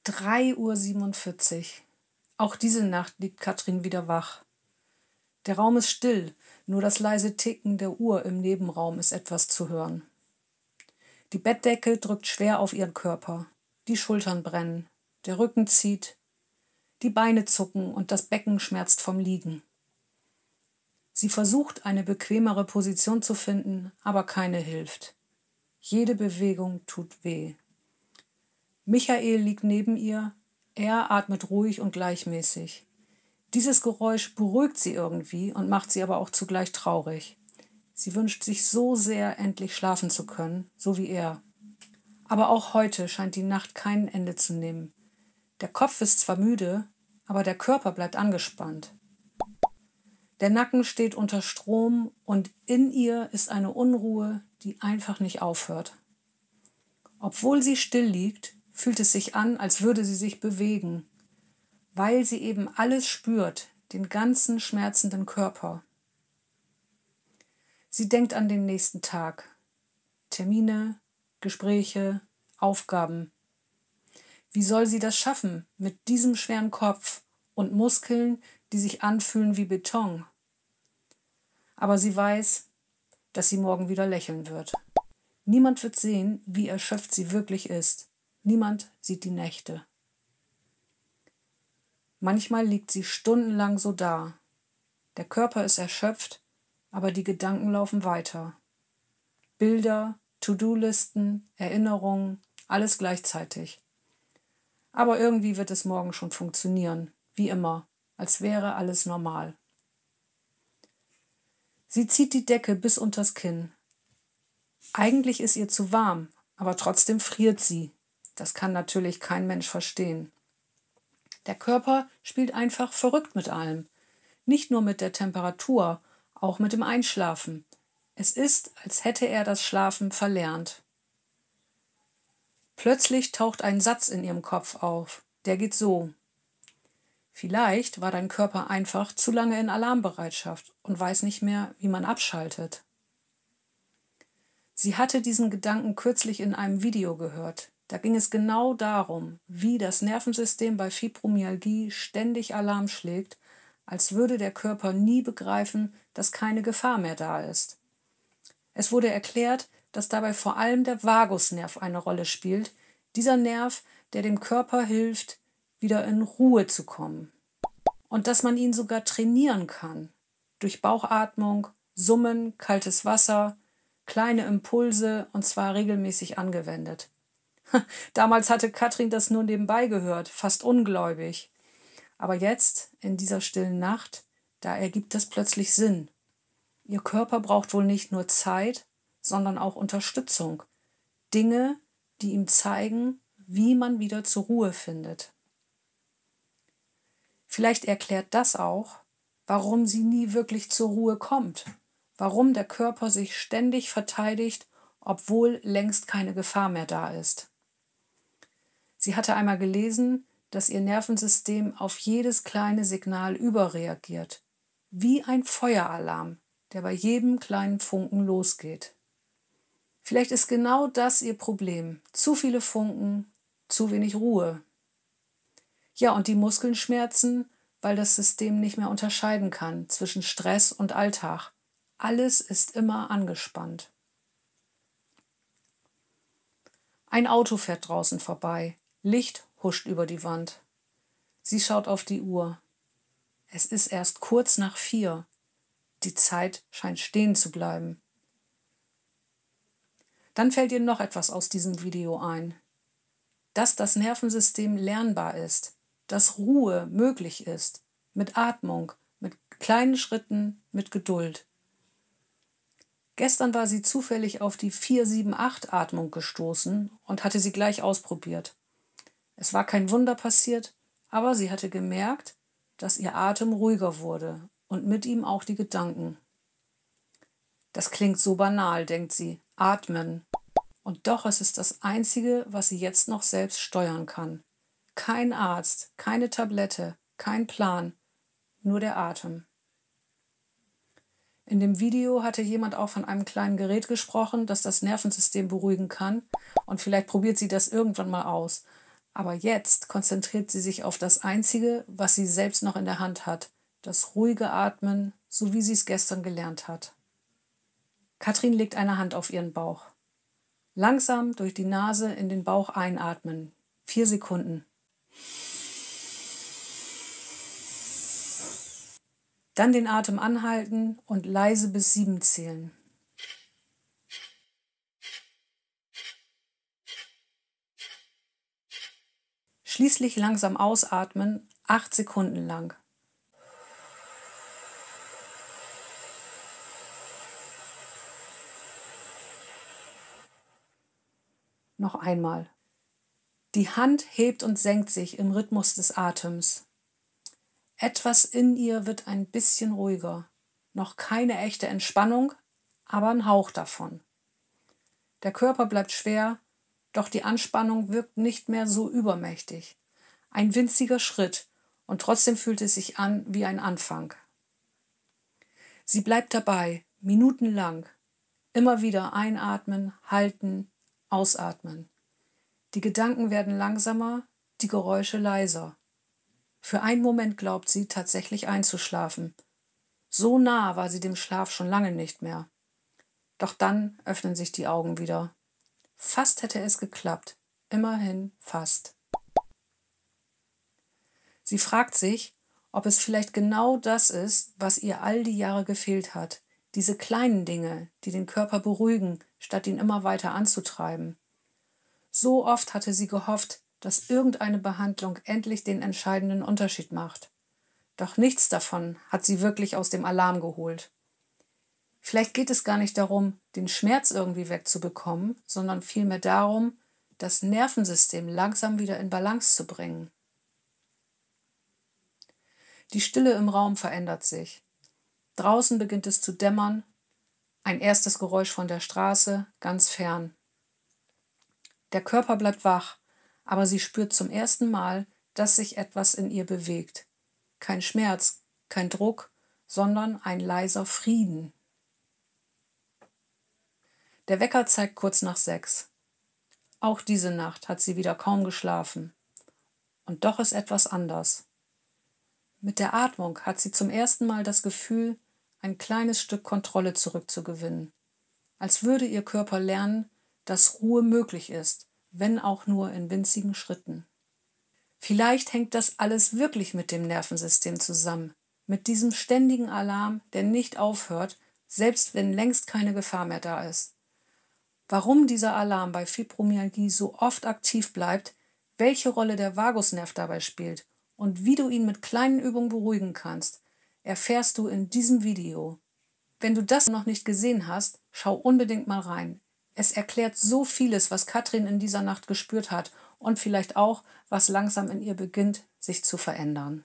3:47 Uhr. Auch diese Nacht liegt Katrin wieder wach. Der Raum ist still, nur das leise Ticken der Uhr im Nebenraum ist etwas zu hören. Die Bettdecke drückt schwer auf ihren Körper. Die Schultern brennen, der Rücken zieht, die Beine zucken und das Becken schmerzt vom Liegen. Sie versucht, eine bequemere Position zu finden, aber keine hilft. Jede Bewegung tut weh. Michael liegt neben ihr, er atmet ruhig und gleichmäßig. Dieses Geräusch beruhigt sie irgendwie und macht sie aber auch zugleich traurig. Sie wünscht sich so sehr, endlich schlafen zu können, so wie er. Aber auch heute scheint die Nacht kein Ende zu nehmen. Der Kopf ist zwar müde, aber der Körper bleibt angespannt. Der Nacken steht unter Strom und in ihr ist eine Unruhe, die einfach nicht aufhört. Obwohl sie still liegt, fühlt es sich an, als würde sie sich bewegen, weil sie eben alles spürt, den ganzen schmerzenden Körper. Sie denkt an den nächsten Tag. Termine, Gespräche, Aufgaben. Wie soll sie das schaffen mit diesem schweren Kopf und Muskeln, die sich anfühlen wie Beton? Aber sie weiß, dass sie morgen wieder lächeln wird. Niemand wird sehen, wie erschöpft sie wirklich ist. Niemand sieht die Nächte. Manchmal liegt sie stundenlang so da. Der Körper ist erschöpft, aber die Gedanken laufen weiter. Bilder, To-Do-Listen, Erinnerungen, alles gleichzeitig. Aber irgendwie wird es morgen schon funktionieren, wie immer, als wäre alles normal. Sie zieht die Decke bis unters Kinn. Eigentlich ist ihr zu warm, aber trotzdem friert sie. Das kann natürlich kein Mensch verstehen. Der Körper spielt einfach verrückt mit allem. Nicht nur mit der Temperatur, auch mit dem Einschlafen. Es ist, als hätte er das Schlafen verlernt. Plötzlich taucht ein Satz in ihrem Kopf auf. Der geht so: Vielleicht war dein Körper einfach zu lange in Alarmbereitschaft und weiß nicht mehr, wie man abschaltet. Sie hatte diesen Gedanken kürzlich in einem Video gehört. Da ging es genau darum, wie das Nervensystem bei Fibromyalgie ständig Alarm schlägt, als würde der Körper nie begreifen, dass keine Gefahr mehr da ist. Es wurde erklärt, dass dabei vor allem der Vagusnerv eine Rolle spielt, dieser Nerv, der dem Körper hilft, wieder in Ruhe zu kommen. Und dass man ihn sogar trainieren kann. Durch Bauchatmung, Summen, kaltes Wasser, kleine Impulse und zwar regelmäßig angewendet. Damals hatte Katrin das nur nebenbei gehört, fast ungläubig. Aber jetzt, in dieser stillen Nacht, da ergibt das plötzlich Sinn. Ihr Körper braucht wohl nicht nur Zeit, sondern auch Unterstützung. Dinge, die ihm zeigen, wie man wieder zur Ruhe findet. Vielleicht erklärt das auch, warum sie nie wirklich zur Ruhe kommt. Warum der Körper sich ständig verteidigt, obwohl längst keine Gefahr mehr da ist. Sie hatte einmal gelesen, dass ihr Nervensystem auf jedes kleine Signal überreagiert. Wie ein Feueralarm, der bei jedem kleinen Funken losgeht. Vielleicht ist genau das ihr Problem. Zu viele Funken, zu wenig Ruhe. Ja, und die Muskeln schmerzen, weil das System nicht mehr unterscheiden kann zwischen Stress und Alltag. Alles ist immer angespannt. Ein Auto fährt draußen vorbei. Licht huscht über die Wand. Sie schaut auf die Uhr. Es ist erst kurz nach 4. Die Zeit scheint stehen zu bleiben. Dann fällt ihr noch etwas aus diesem Video ein. Dass das Nervensystem lernbar ist, dass Ruhe möglich ist, mit Atmung, mit kleinen Schritten, mit Geduld. Gestern war sie zufällig auf die 4-7-8-Atmung gestoßen und hatte sie gleich ausprobiert. Es war kein Wunder passiert, aber sie hatte gemerkt, dass ihr Atem ruhiger wurde und mit ihm auch die Gedanken. Das klingt so banal, denkt sie, atmen. Und doch ist es das Einzige, was sie jetzt noch selbst steuern kann. Kein Arzt, keine Tablette, kein Plan, nur der Atem. In dem Video hatte jemand auch von einem kleinen Gerät gesprochen, das das Nervensystem beruhigen kann. Und vielleicht probiert sie das irgendwann mal aus. Aber jetzt konzentriert sie sich auf das Einzige, was sie selbst noch in der Hand hat, das ruhige Atmen, so wie sie es gestern gelernt hat. Katrin legt eine Hand auf ihren Bauch. Langsam durch die Nase in den Bauch einatmen. 4 Sekunden. Dann den Atem anhalten und leise bis 7 zählen. Schließlich langsam ausatmen, 8 Sekunden lang. Noch einmal. Die Hand hebt und senkt sich im Rhythmus des Atems. Etwas in ihr wird ein bisschen ruhiger. Noch keine echte Entspannung, aber ein Hauch davon. Der Körper bleibt schwer, doch die Anspannung wirkt nicht mehr so übermächtig. Ein winziger Schritt und trotzdem fühlt es sich an wie ein Anfang. Sie bleibt dabei, minutenlang. Immer wieder einatmen, halten, ausatmen. Die Gedanken werden langsamer, die Geräusche leiser. Für einen Moment glaubt sie, tatsächlich einzuschlafen. So nah war sie dem Schlaf schon lange nicht mehr. Doch dann öffnen sich die Augen wieder. Fast hätte es geklappt. Immerhin fast. Sie fragt sich, ob es vielleicht genau das ist, was ihr all die Jahre gefehlt hat. Diese kleinen Dinge, die den Körper beruhigen, statt ihn immer weiter anzutreiben. So oft hatte sie gehofft, dass irgendeine Behandlung endlich den entscheidenden Unterschied macht. Doch nichts davon hat sie wirklich aus dem Alarm geholt. Vielleicht geht es gar nicht darum, den Schmerz irgendwie wegzubekommen, sondern vielmehr darum, das Nervensystem langsam wieder in Balance zu bringen. Die Stille im Raum verändert sich. Draußen beginnt es zu dämmern, ein erstes Geräusch von der Straße, ganz fern. Der Körper bleibt wach, aber sie spürt zum ersten Mal, dass sich etwas in ihr bewegt. Kein Schmerz, kein Druck, sondern ein leiser Frieden. Der Wecker zeigt kurz nach 6. Auch diese Nacht hat sie wieder kaum geschlafen. Und doch ist etwas anders. Mit der Atmung hat sie zum ersten Mal das Gefühl, ein kleines Stück Kontrolle zurückzugewinnen. Als würde ihr Körper lernen, dass Ruhe möglich ist, wenn auch nur in winzigen Schritten. Vielleicht hängt das alles wirklich mit dem Nervensystem zusammen, mit diesem ständigen Alarm, der nicht aufhört, selbst wenn längst keine Gefahr mehr da ist. Warum dieser Alarm bei Fibromyalgie so oft aktiv bleibt, welche Rolle der Vagusnerv dabei spielt und wie du ihn mit kleinen Übungen beruhigen kannst, erfährst du in diesem Video. Wenn du das noch nicht gesehen hast, schau unbedingt mal rein. Es erklärt so vieles, was Katrin in dieser Nacht gespürt hat und vielleicht auch, was langsam in ihr beginnt, sich zu verändern.